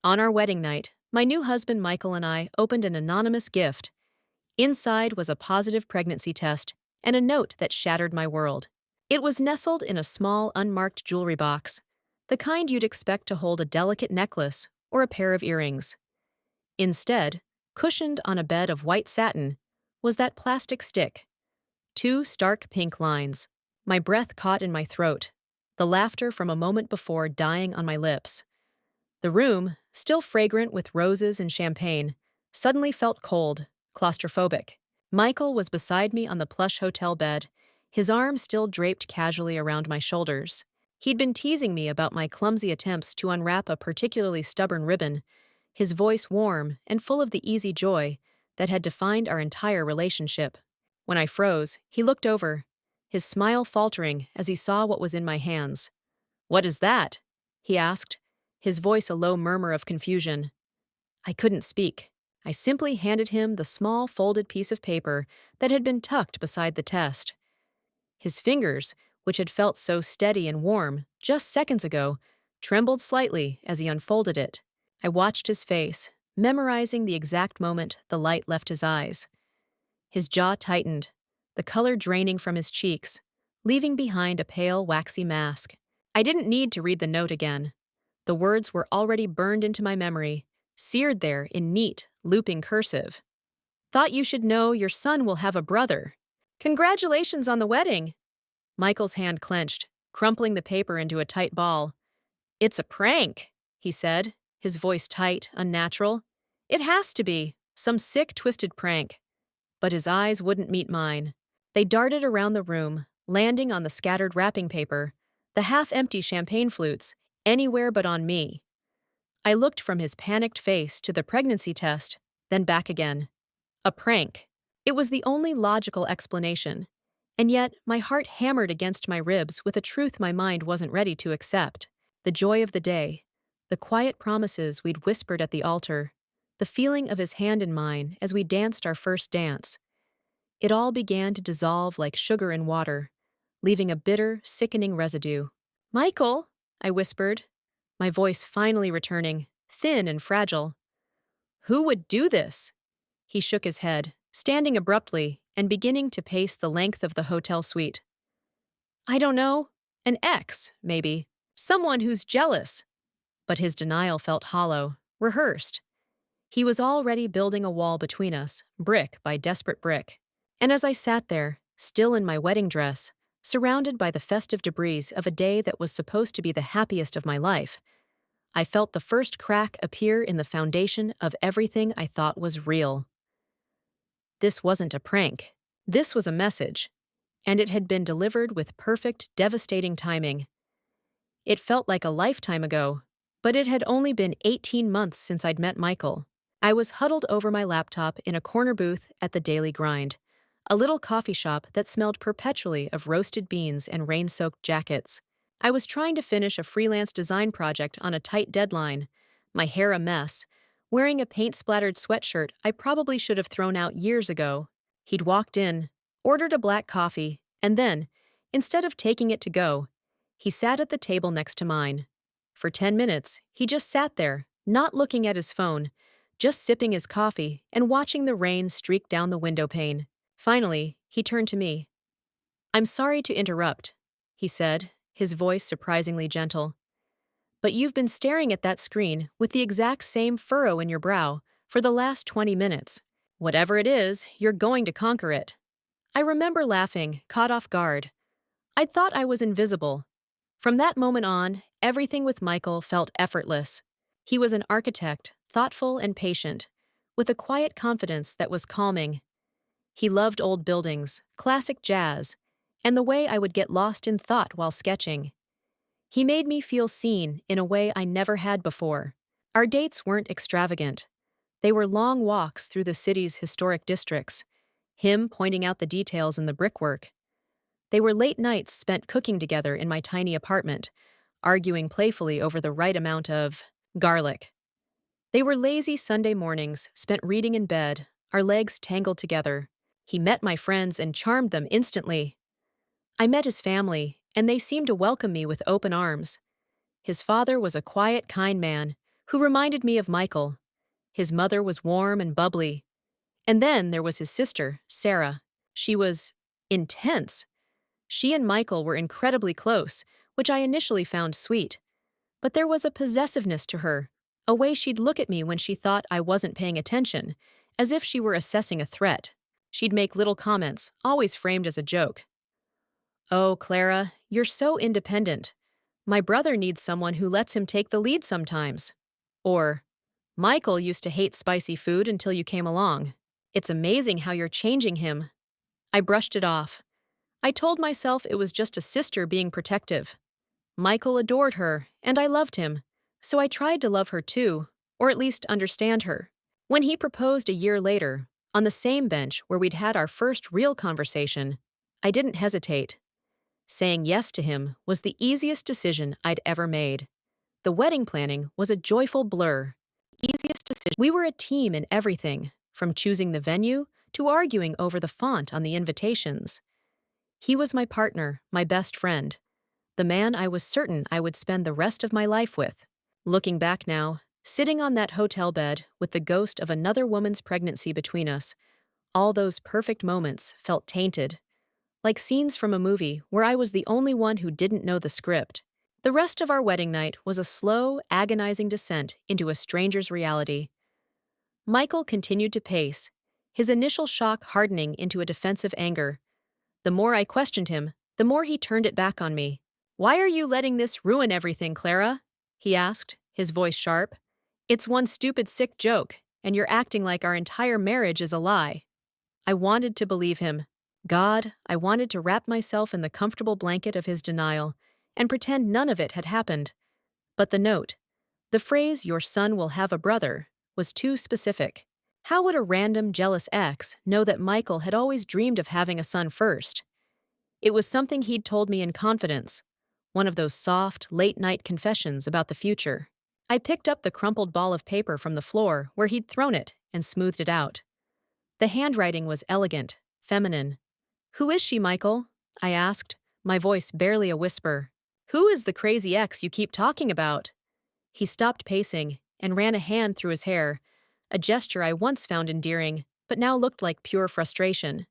On our wedding night, my new husband Michael and I opened an anonymous gift. Inside was a positive pregnancy test and a note that shattered my world. It was nestled in a small, unmarked jewelry box, the kind you'd expect to hold a delicate necklace or a pair of earrings. Instead, cushioned on a bed of white satin, was that plastic stick. Two stark pink lines. My breath caught in my throat, the laughter from a moment before dying on my lips. The room, still fragrant with roses and champagne, suddenly felt cold, claustrophobic. Michael was beside me on the plush hotel bed, his arm still draped casually around my shoulders. He'd been teasing me about my clumsy attempts to unwrap a particularly stubborn ribbon, his voice warm and full of the easy joy that had defined our entire relationship. When I froze, he looked over, his smile faltering as he saw what was in my hands. "What is that?" he asked, his voice a low murmur of confusion. I couldn't speak. I simply handed him the small folded piece of paper that had been tucked beside the test. His fingers, which had felt so steady and warm just seconds ago, trembled slightly as he unfolded it. I watched his face, memorizing the exact moment the light left his eyes. His jaw tightened, the color draining from his cheeks, leaving behind a pale, waxy mask. I didn't need to read the note again. The words were already burned into my memory, seared there in neat, looping cursive. "Thought you should know your son will have a brother. Congratulations on the wedding!" Michael's hand clenched, crumpling the paper into a tight ball. "It's a prank," he said, his voice tight, unnatural. "It has to be. Some sick, twisted prank." But his eyes wouldn't meet mine. They darted around the room, landing on the scattered wrapping paper, the half-empty champagne flutes, anywhere but on me. I looked from his panicked face to the pregnancy test, then back again. A prank. It was the only logical explanation, and yet my heart hammered against my ribs with a truth my mind wasn't ready to accept. The joy of the day, the quiet promises we'd whispered at the altar, the feeling of his hand in mine as we danced our first dance. It all began to dissolve like sugar in water, leaving a bitter, sickening residue. "Michael," I whispered, my voice finally returning, thin and fragile. "Who would do this?" He shook his head, standing abruptly and beginning to pace the length of the hotel suite. "I don't know. An ex, maybe. Someone who's jealous." But his denial felt hollow, rehearsed. He was already building a wall between us, brick by desperate brick. And as I sat there, still in my wedding dress, surrounded by the festive debris of a day that was supposed to be the happiest of my life, I felt the first crack appear in the foundation of everything I thought was real. This wasn't a prank. This was a message, and it had been delivered with perfect, devastating timing. It felt like a lifetime ago, but it had only been 18 months since I'd met Michael. I was huddled over my laptop in a corner booth at the Daily Grind, a little coffee shop that smelled perpetually of roasted beans and rain-soaked jackets. I was trying to finish a freelance design project on a tight deadline, my hair a mess, wearing a paint-splattered sweatshirt I probably should have thrown out years ago. He'd walked in, ordered a black coffee, and then, instead of taking it to go, he sat at the table next to mine. For 10 minutes, he just sat there, not looking at his phone, just sipping his coffee and watching the rain streak down the window pane. Finally, he turned to me. "I'm sorry to interrupt," he said, his voice surprisingly gentle. "But you've been staring at that screen with the exact same furrow in your brow for the last 20 minutes. Whatever it is, you're going to conquer it." I remember laughing, caught off guard. I'd thought I was invisible. From that moment on, everything with Michael felt effortless. He was an architect, thoughtful and patient, with a quiet confidence that was calming. He loved old buildings, classic jazz, and the way I would get lost in thought while sketching. He made me feel seen in a way I never had before. Our dates weren't extravagant. They were long walks through the city's historic districts, him pointing out the details in the brickwork. They were late nights spent cooking together in my tiny apartment, arguing playfully over the right amount of garlic. They were lazy Sunday mornings spent reading in bed, our legs tangled together. He met my friends and charmed them instantly. I met his family, and they seemed to welcome me with open arms. His father was a quiet, kind man who reminded me of Michael. His mother was warm and bubbly. And then there was his sister, Sarah. She was intense. She and Michael were incredibly close, which I initially found sweet. But there was a possessiveness to her, a way she'd look at me when she thought I wasn't paying attention, as if she were assessing a threat. She'd make little comments, always framed as a joke. "Oh, Clara, you're so independent. My brother needs someone who lets him take the lead sometimes." Or, "Michael used to hate spicy food until you came along. It's amazing how you're changing him." I brushed it off. I told myself it was just a sister being protective. Michael adored her, and I loved him, so I tried to love her too, or at least understand her. When he proposed a year later, on the same bench where we'd had our first real conversation, I didn't hesitate. Saying yes to him was the easiest decision I'd ever made. The wedding planning was a joyful blur. Easiest decision. We were a team in everything, from choosing the venue to arguing over the font on the invitations. He was my partner, my best friend, the man I was certain I would spend the rest of my life with. Looking back now, sitting on that hotel bed with the ghost of another woman's pregnancy between us, all those perfect moments felt tainted, like scenes from a movie where I was the only one who didn't know the script. The rest of our wedding night was a slow, agonizing descent into a stranger's reality. Michael continued to pace, his initial shock hardening into a defensive anger. The more I questioned him, the more he turned it back on me. "Why are you letting this ruin everything, Clara?" he asked, his voice sharp. "It's one stupid sick joke, and you're acting like our entire marriage is a lie." I wanted to believe him. God, I wanted to wrap myself in the comfortable blanket of his denial and pretend none of it had happened. But the note, the phrase, "your son will have a brother," was too specific. How would a random, jealous ex know that Michael had always dreamed of having a son first? It was something he'd told me in confidence, one of those soft, late-night confessions about the future. I picked up the crumpled ball of paper from the floor where he'd thrown it and smoothed it out. The handwriting was elegant, feminine. "Who is she, Michael?" I asked, my voice barely a whisper. "Who is the crazy ex you keep talking about?" He stopped pacing and ran a hand through his hair, a gesture I once found endearing, but now looked like pure frustration.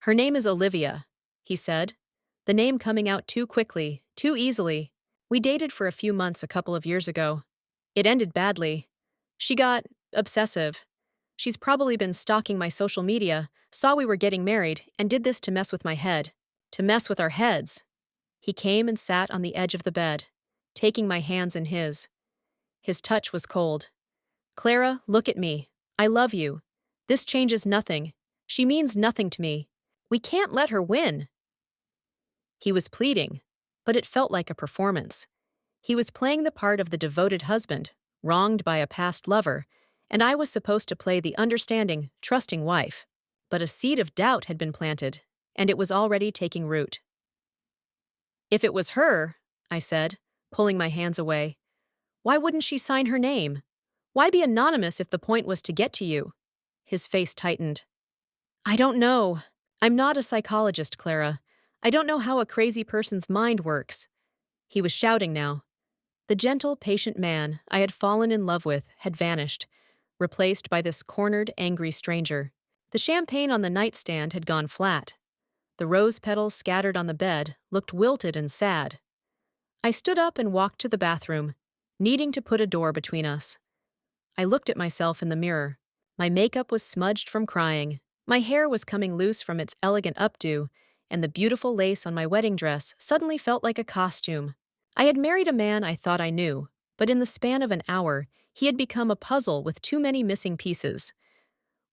"Her name is Olivia," he said, the name coming out too quickly, too easily. "We dated for a few months a couple of years ago. It ended badly. She got obsessive. She's probably been stalking my social media, saw we were getting married, and did this to mess with my head. To mess with our heads." He came and sat on the edge of the bed, taking my hands in his. His touch was cold. "Clara, look at me. I love you. This changes nothing. She means nothing to me. We can't let her win." He was pleading, but it felt like a performance. He was playing the part of the devoted husband, wronged by a past lover, and I was supposed to play the understanding, trusting wife. But a seed of doubt had been planted, and it was already taking root. "If it was her," I said, pulling my hands away, "why wouldn't she sign her name? Why be anonymous if the point was to get to you?" His face tightened. "I don't know. I'm not a psychologist, Clara. I don't know how a crazy person's mind works." He was shouting now. The gentle, patient man I had fallen in love with had vanished, replaced by this cornered, angry stranger. The champagne on the nightstand had gone flat. The rose petals scattered on the bed looked wilted and sad. I stood up and walked to the bathroom, needing to put a door between us. I looked at myself in the mirror. My makeup was smudged from crying, my hair was coming loose from its elegant updo, and the beautiful lace on my wedding dress suddenly felt like a costume. I had married a man I thought I knew, but in the span of an hour, he had become a puzzle with too many missing pieces.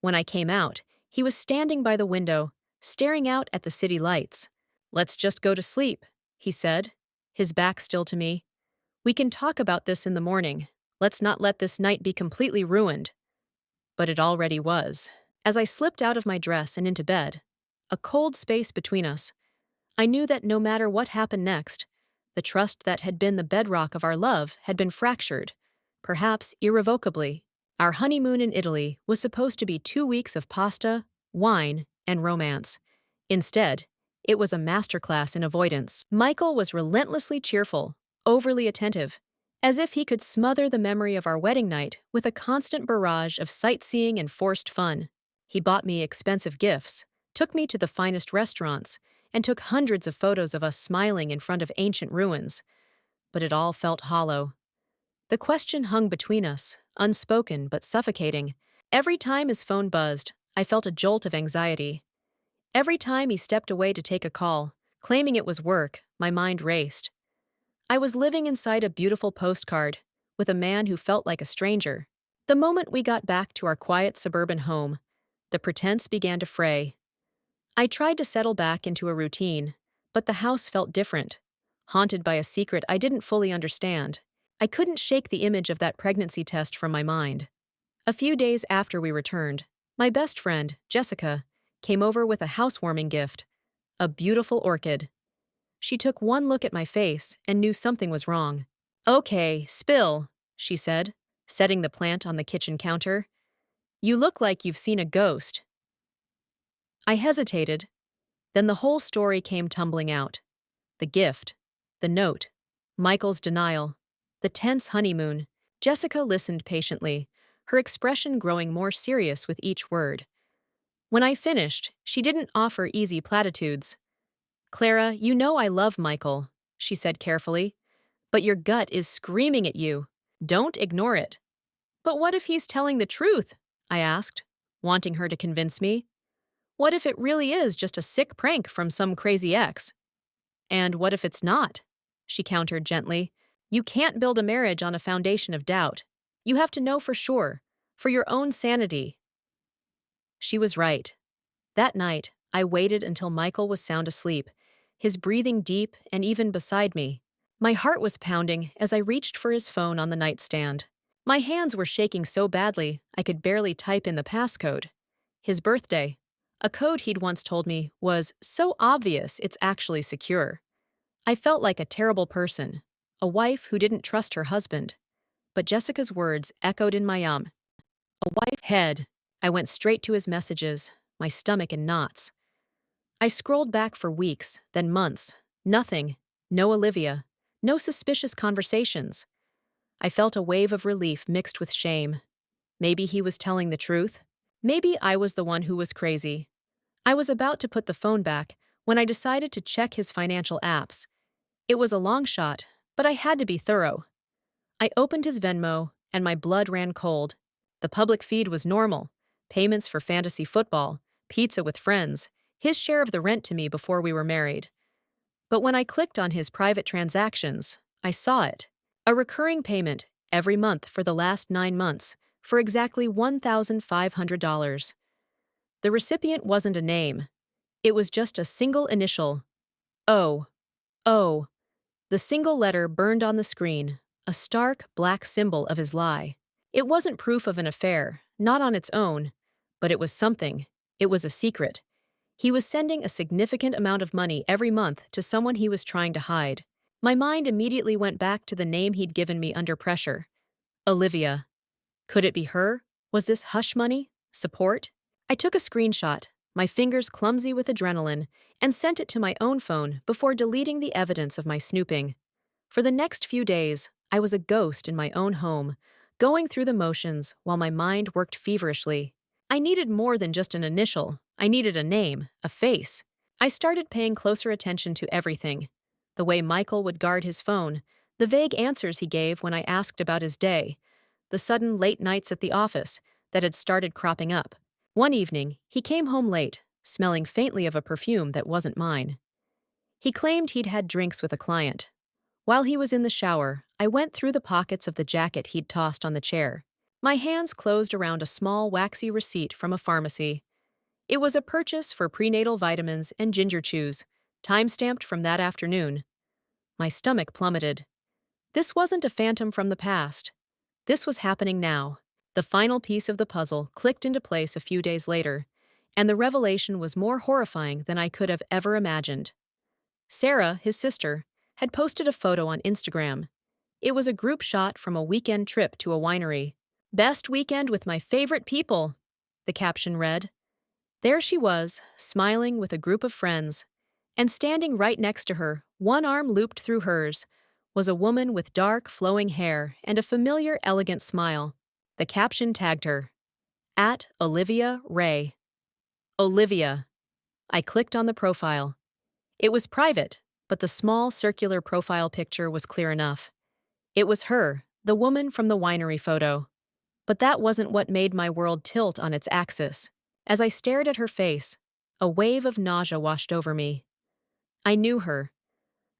When I came out, he was standing by the window, staring out at the city lights. "Let's just go to sleep," he said, his back still to me. "We can talk about this in the morning. Let's not let this night be completely ruined." But it already was. As I slipped out of my dress and into bed, a cold space between us, I knew that no matter what happened next, the trust that had been the bedrock of our love had been fractured, perhaps irrevocably. Our honeymoon in Italy was supposed to be 2 weeks of pasta, wine, and romance. Instead, it was a masterclass in avoidance. Michael was relentlessly cheerful, overly attentive, As if he could smother the memory of our wedding night with a constant barrage of sightseeing and forced fun. He bought me expensive gifts, took me to the finest restaurants, and took hundreds of photos of us smiling in front of ancient ruins. But it all felt hollow. The question hung between us, unspoken but suffocating. Every time his phone buzzed, I felt a jolt of anxiety. Every time he stepped away to take a call, claiming it was work, my mind raced. I was living inside a beautiful postcard, with a man who felt like a stranger. The moment we got back to our quiet suburban home, the pretense began to fray. I tried to settle back into a routine, but the house felt different, haunted by a secret I didn't fully understand. I couldn't shake the image of that pregnancy test from my mind. A few days after we returned, my best friend, Jessica, came over with a housewarming gift, a beautiful orchid. She took one look at my face and knew something was wrong. "Okay, spill," she said, setting the plant on the kitchen counter. "You look like you've seen a ghost." I hesitated. Then the whole story came tumbling out. The gift, the note, Michael's denial, the tense honeymoon. Jessica listened patiently, her expression growing more serious with each word. When I finished, she didn't offer easy platitudes. "Clara, you know I love Michael," she said carefully, "but your gut is screaming at you. Don't ignore it." "But what if he's telling the truth?" I asked, wanting her to convince me. "What if it really is just a sick prank from some crazy ex?" "And what if it's not?" she countered gently. "You can't build a marriage on a foundation of doubt. You have to know for sure, for your own sanity." She was right. That night, I waited until Michael was sound asleep, his breathing deep and even beside me. My heart was pounding as I reached for his phone on the nightstand. My hands were shaking so badly I could barely type in the passcode. His birthday, a code he'd once told me, was so obvious it's actually secure. I felt like a terrible person, a wife who didn't trust her husband. But Jessica's words echoed in my a wife head. I went straight to his messages, my stomach in knots. I scrolled back for weeks, then months. Nothing. No Olivia. No suspicious conversations. I felt a wave of relief mixed with shame. Maybe he was telling the truth. Maybe I was the one who was crazy. I was about to put the phone back when I decided to check his financial apps. It was a long shot, but I had to be thorough. I opened his Venmo, and my blood ran cold. The public feed was normal. Payments for fantasy football, pizza with friends, his share of the rent to me before we were married. But when I clicked on his private transactions, I saw it. A recurring payment every month for the last 9 months for exactly $1,500. The recipient wasn't a name. It was just a single initial. O. O. The single letter burned on the screen, a stark black symbol of his lie. It wasn't proof of an affair, not on its own, but it was something. It was a secret. He was sending a significant amount of money every month to someone he was trying to hide. My mind immediately went back to the name he'd given me under pressure. Olivia. Could it be her? Was this hush money? Support? I took a screenshot, my fingers clumsy with adrenaline, and sent it to my own phone before deleting the evidence of my snooping. For the next few days, I was a ghost in my own home, going through the motions while my mind worked feverishly. I needed more than just an initial. I needed a name, a face. I started paying closer attention to everything. The way Michael would guard his phone, the vague answers he gave when I asked about his day, the sudden late nights at the office that had started cropping up. One evening, he came home late, smelling faintly of a perfume that wasn't mine. He claimed he'd had drinks with a client. While he was in the shower, I went through the pockets of the jacket he'd tossed on the chair. My hands closed around a small waxy receipt from a pharmacy. It was a purchase for prenatal vitamins and ginger chews, time-stamped from that afternoon. My stomach plummeted. This wasn't a phantom from the past. This was happening now. The final piece of the puzzle clicked into place a few days later, and the revelation was more horrifying than I could have ever imagined. Sarah, his sister, had posted a photo on Instagram. It was a group shot from a weekend trip to a winery. "Best weekend with my favorite people," the caption read. There she was, smiling with a group of friends, and standing right next to her, one arm looped through hers, was a woman with dark, flowing hair and a familiar, elegant smile. The caption tagged her, at Olivia Ray. Olivia. I clicked on the profile. It was private, but the small, circular profile picture was clear enough. It was her, the woman from the winery photo. But that wasn't what made my world tilt on its axis. As I stared at her face, a wave of nausea washed over me. I knew her.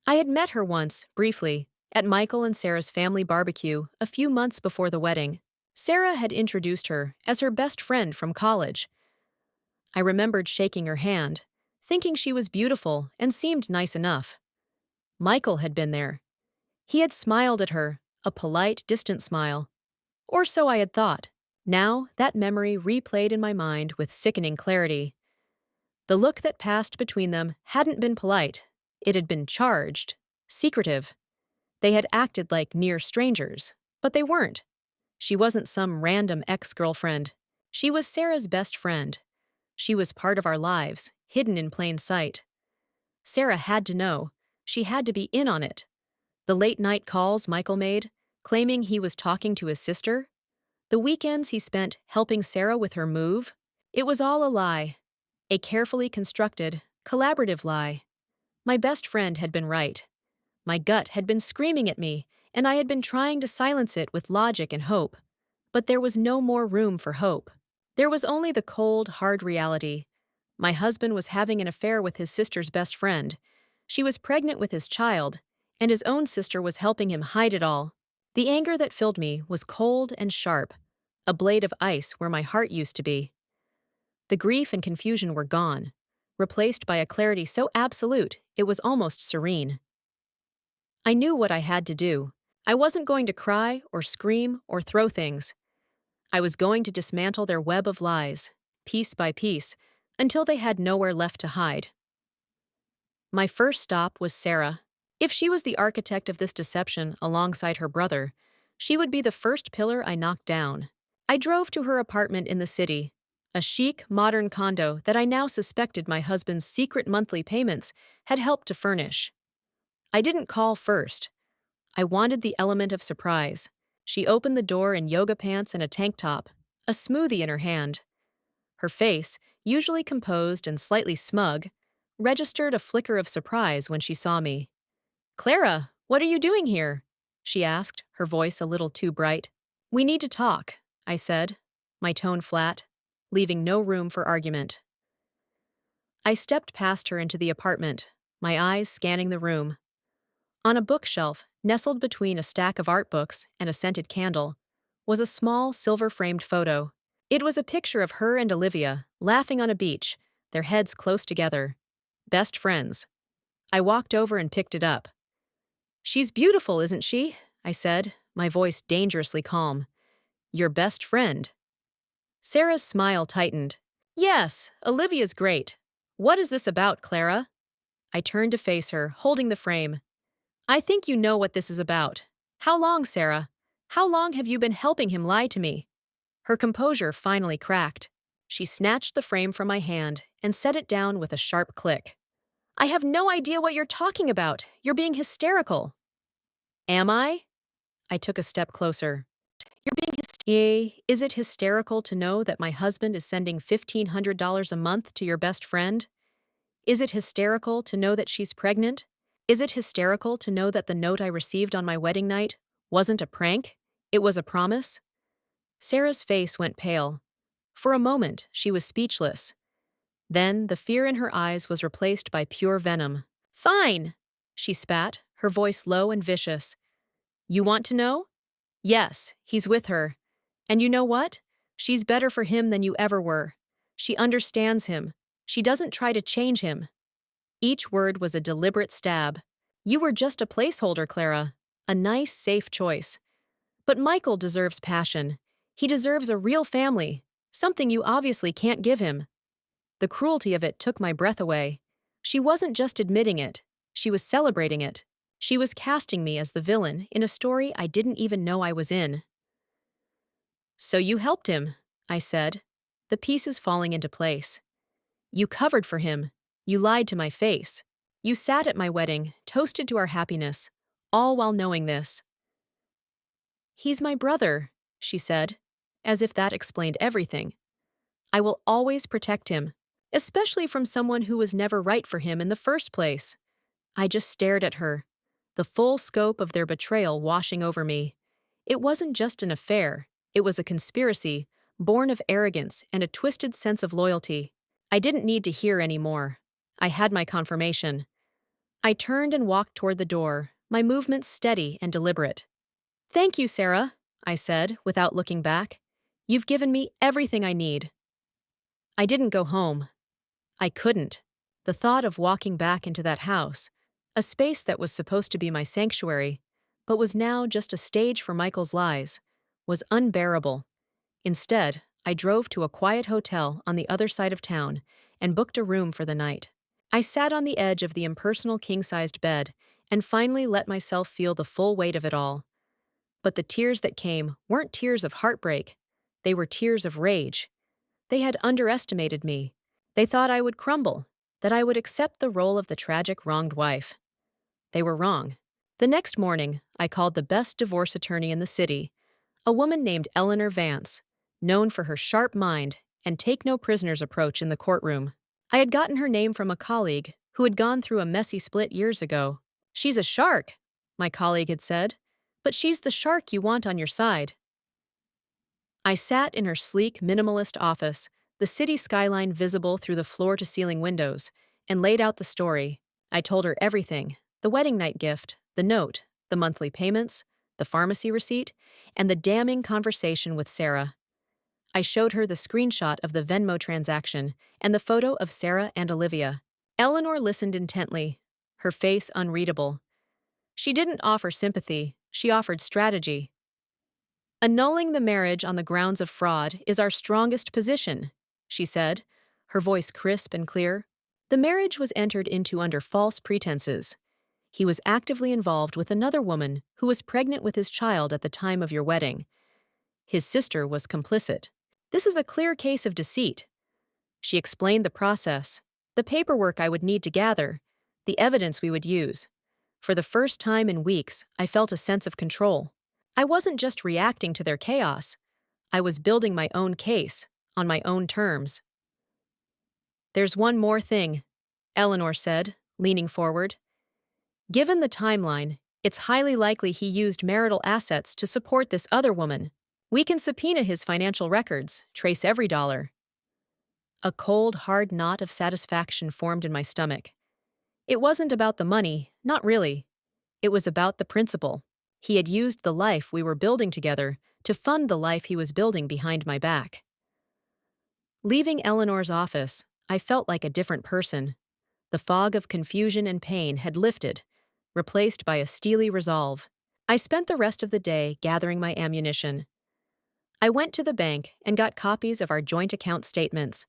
I had met her once, briefly, at Michael and Sarah's family barbecue a few months before the wedding. Sarah had introduced her as her best friend from college. I remembered shaking her hand, thinking she was beautiful and seemed nice enough. Michael had been there. He had smiled at her, a polite, distant smile. Or so I had thought. Now, that memory replayed in my mind with sickening clarity. The look that passed between them hadn't been polite. It had been charged, secretive. They had acted like near strangers, but they weren't. She wasn't some random ex-girlfriend. She was Sarah's best friend. She was part of our lives, hidden in plain sight. Sarah had to know. She had to be in on it. The late-night calls Michael made, claiming he was talking to his sister. The weekends he spent helping Sarah with her move. It was all a lie. A carefully constructed, collaborative lie. My best friend had been right. My gut had been screaming at me, and I had been trying to silence it with logic and hope. But there was no more room for hope. There was only the cold, hard reality. My husband was having an affair with his sister's best friend. She was pregnant with his child, and his own sister was helping him hide it all. The anger that filled me was cold and sharp, a blade of ice where my heart used to be. The grief and confusion were gone, replaced by a clarity so absolute it was almost serene. I knew what I had to do. I wasn't going to cry or scream or throw things. I was going to dismantle their web of lies, piece by piece, until they had nowhere left to hide. My first stop was Sarah. If she was the architect of this deception alongside her brother, she would be the first pillar I knocked down. I drove to her apartment in the city, a chic, modern condo that I now suspected my husband's secret monthly payments had helped to furnish. I didn't call first. I wanted the element of surprise. She opened the door in yoga pants and a tank top, a smoothie in her hand. Her face, usually composed and slightly smug, registered a flicker of surprise when she saw me. "Clara, what are you doing here?" she asked, her voice a little too bright. "We need to talk," I said, my tone flat, leaving no room for argument. I stepped past her into the apartment, my eyes scanning the room. On a bookshelf, nestled between a stack of art books and a scented candle, was a small silver-framed photo. It was a picture of her and Olivia, laughing on a beach, their heads close together. Best friends. I walked over and picked it up. "She's beautiful, isn't she?" I said, my voice dangerously calm. "Your best friend." Sarah's smile tightened. "Yes, Olivia's great. What is this about, Clara?" I turned to face her, holding the frame. "I think you know what this is about. How long, Sarah? How long have you been helping him lie to me?" Her composure finally cracked. She snatched the frame from my hand and set it down with a sharp click. "I have no idea what you're talking about. You're being hysterical." "Am I?" I took a step closer. "You're being hysterical. Is it hysterical to know that my husband is sending $1,500 a month to your best friend? Is it hysterical to know that she's pregnant? Is it hysterical to know that the note I received on my wedding night wasn't a prank? It was a promise?" Sarah's face went pale. For a moment, she was speechless. Then the fear in her eyes was replaced by pure venom. "Fine," she spat, her voice low and vicious. "You want to know? Yes, he's with her. And you know what? She's better for him than you ever were. She understands him. She doesn't try to change him." Each word was a deliberate stab. "You were just a placeholder, Clara. A nice, safe choice. But Michael deserves passion. He deserves a real family, something you obviously can't give him." The cruelty of it took my breath away. She wasn't just admitting it. She was celebrating it. She was casting me as the villain in a story I didn't even know I was in. "So you helped him," I said, the pieces falling into place. "You covered for him. You lied to my face. You sat at my wedding, toasted to our happiness, all while knowing this. "He's my brother," she said, as if that explained everything. "I will always protect him, especially from someone who was never right for him in the first place." I just stared at her, the full scope of their betrayal washing over me. It wasn't just an affair, it was a conspiracy, born of arrogance and a twisted sense of loyalty. I didn't need to hear any more. I had my confirmation. I turned and walked toward the door, my movements steady and deliberate. "Thank you, Sarah," I said, without looking back. "You've given me everything I need." I didn't go home. I couldn't. The thought of walking back into that house, a space that was supposed to be my sanctuary, but was now just a stage for Michael's lies, was unbearable. Instead, I drove to a quiet hotel on the other side of town and booked a room for the night. I sat on the edge of the impersonal king-sized bed and finally let myself feel the full weight of it all. But the tears that came weren't tears of heartbreak. They were tears of rage. They had underestimated me. They thought I would crumble, that I would accept the role of the tragic wronged wife. They were wrong. The next morning, I called the best divorce attorney in the city, a woman named Eleanor Vance, known for her sharp mind and take-no-prisoners approach in the courtroom. I had gotten her name from a colleague who had gone through a messy split years ago. "She's a shark," my colleague had said, "but she's the shark you want on your side." I sat in her sleek, minimalist office, the city skyline visible through the floor-to-ceiling windows, and laid out the story. I told her everything: the wedding night gift, the note, the monthly payments, the pharmacy receipt, and the damning conversation with Sarah. I showed her the screenshot of the Venmo transaction and the photo of Sarah and Olivia. Eleanor listened intently, her face unreadable. She didn't offer sympathy, she offered strategy. "Annulling the marriage on the grounds of fraud is our strongest position," she said, her voice crisp and clear. "The marriage was entered into under false pretenses. He was actively involved with another woman who was pregnant with his child at the time of your wedding. His sister was complicit. This is a clear case of deceit." She explained the process, the paperwork I would need to gather, the evidence we would use. For the first time in weeks, I felt a sense of control. I wasn't just reacting to their chaos. I was building my own case, on my own terms. "There's one more thing," Eleanor said, leaning forward. "Given the timeline, it's highly likely he used marital assets to support this other woman. We can subpoena his financial records, trace every dollar." A cold, hard knot of satisfaction formed in my stomach. It wasn't about the money, not really. It was about the principle. He had used the life we were building together to fund the life he was building behind my back. Leaving Eleanor's office, I felt like a different person. The fog of confusion and pain had lifted, replaced by a steely resolve. I spent the rest of the day gathering my ammunition. I went to the bank and got copies of our joint account statements,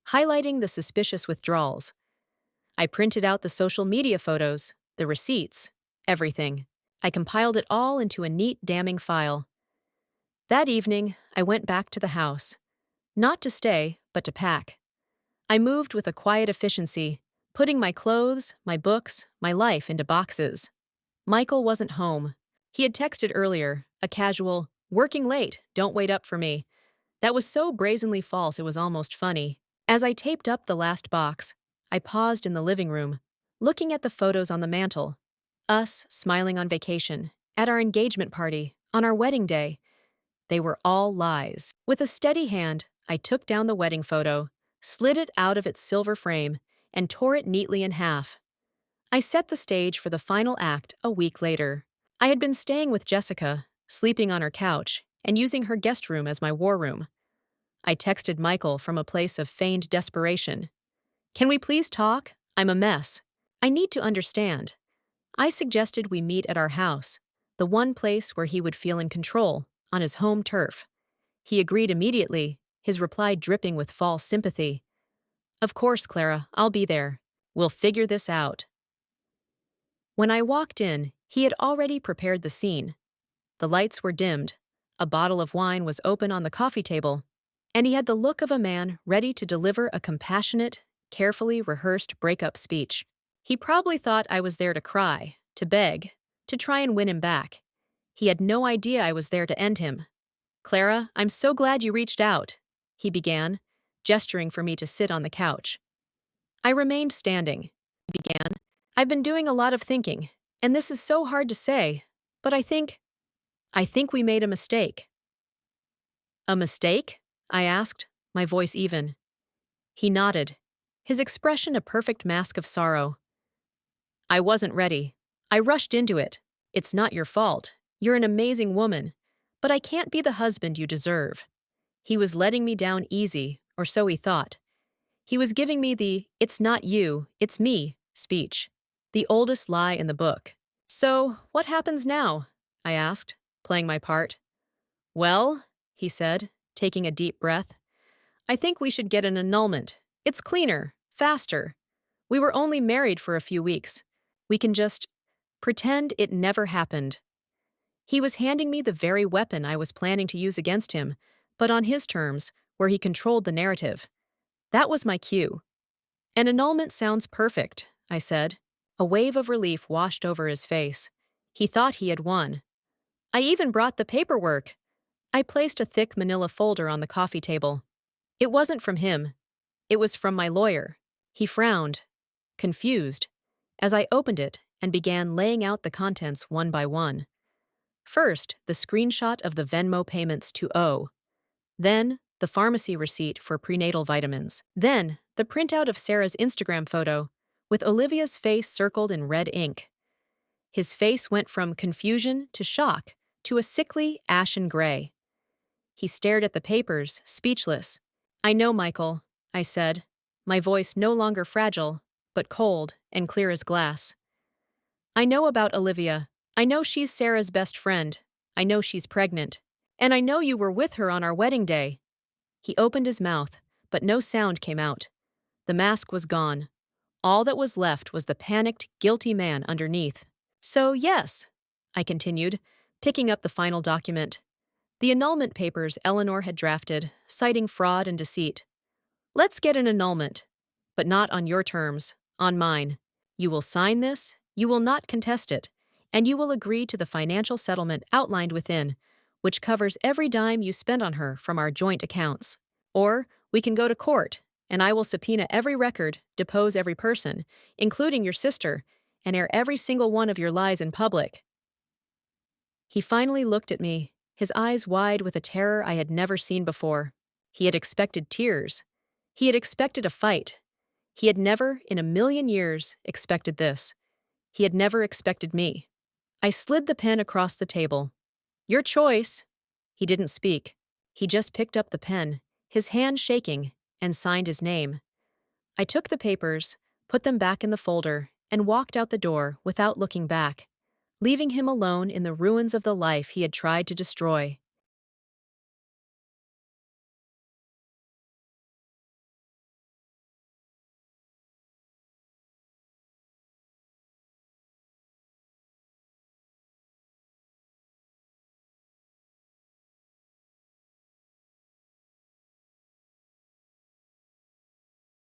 highlighting the suspicious withdrawals. I printed out the social media photos, the receipts, everything. I compiled it all into a neat, damning file. That evening, I went back to the house. Not to stay, but to pack. I moved with a quiet efficiency, putting my clothes, my books, my life into boxes. Michael wasn't home. He had texted earlier, a casual, "Working late, don't wait up for me." That was so brazenly false it was almost funny. As I taped up the last box, I paused in the living room, looking at the photos on the mantel. Us, smiling on vacation, at our engagement party, on our wedding day. They were all lies. With a steady hand, I took down the wedding photo, slid it out of its silver frame, and tore it neatly in half. I set the stage for the final act a week later. I had been staying with Jessica, sleeping on her couch, and using her guest room as my war room. I texted Michael from a place of feigned desperation. "Can we please talk? I'm a mess. I need to understand." I suggested we meet at our house, the one place where he would feel in control, on his home turf. He agreed immediately, his reply dripping with false sympathy. "Of course, Clara, I'll be there. We'll figure this out." When I walked in, he had already prepared the scene. The lights were dimmed, a bottle of wine was open on the coffee table, and he had the look of a man ready to deliver a compassionate, carefully rehearsed breakup speech. He probably thought I was there to cry, to beg, to try and win him back. He had no idea I was there to end him. "Clara, I'm so glad you reached out," he began, gesturing for me to sit on the couch. I remained standing. He began, "I've been doing a lot of thinking, and this is so hard to say, but I think we made a mistake." "A mistake?" I asked, my voice even. He nodded, his expression a perfect mask of sorrow. "I wasn't ready. I rushed into it. It's not your fault. You're an amazing woman, but I can't be the husband you deserve." He was letting me down easy, or so he thought. He was giving me the "it's not you, it's me" speech, the oldest lie in the book. "So, what happens now?" I asked, playing my part. "Well," he said, taking a deep breath, "I think we should get an annulment. It's cleaner, faster. We were only married for a few weeks. We can just pretend it never happened." He was handing me the very weapon I was planning to use against him, but on his terms, where he controlled the narrative. That was my cue. "An annulment sounds perfect," I said. A wave of relief washed over his face. He thought he had won. "I even brought the paperwork." I placed a thick manila folder on the coffee table. It wasn't from him. It was from my lawyer. He frowned, confused, as I opened it and began laying out the contents one by one. First, the screenshot of the Venmo payments to O. Then, the pharmacy receipt for prenatal vitamins. Then, the printout of Sarah's Instagram photo, with Olivia's face circled in red ink. His face went from confusion to shock to a sickly, ashen gray. He stared at the papers, speechless. "I know, Michael," I said, my voice no longer fragile, but cold and clear as glass. "I know about Olivia. I know she's Sarah's best friend. I know she's pregnant. And I know you were with her on our wedding day." He opened his mouth, but no sound came out. The mask was gone. All that was left was the panicked, guilty man underneath. "So, yes," I continued, picking up the final document. The annulment papers Eleanor had drafted, citing fraud and deceit. "Let's get an annulment. But not on your terms, on mine. You will sign this, you will not contest it, and you will agree to the financial settlement outlined within, which covers every dime you spend on her from our joint accounts. Or we can go to court, and I will subpoena every record, depose every person, including your sister, and air every single one of your lies in public." He finally looked at me, his eyes wide with a terror I had never seen before. He had expected tears. He had expected a fight. He had never, in a million years, expected this. He had never expected me. I slid the pen across the table. "Your choice." He didn't speak. He just picked up the pen, his hand shaking, and signed his name. I took the papers, put them back in the folder, and walked out the door without looking back, leaving him alone in the ruins of the life he had tried to destroy.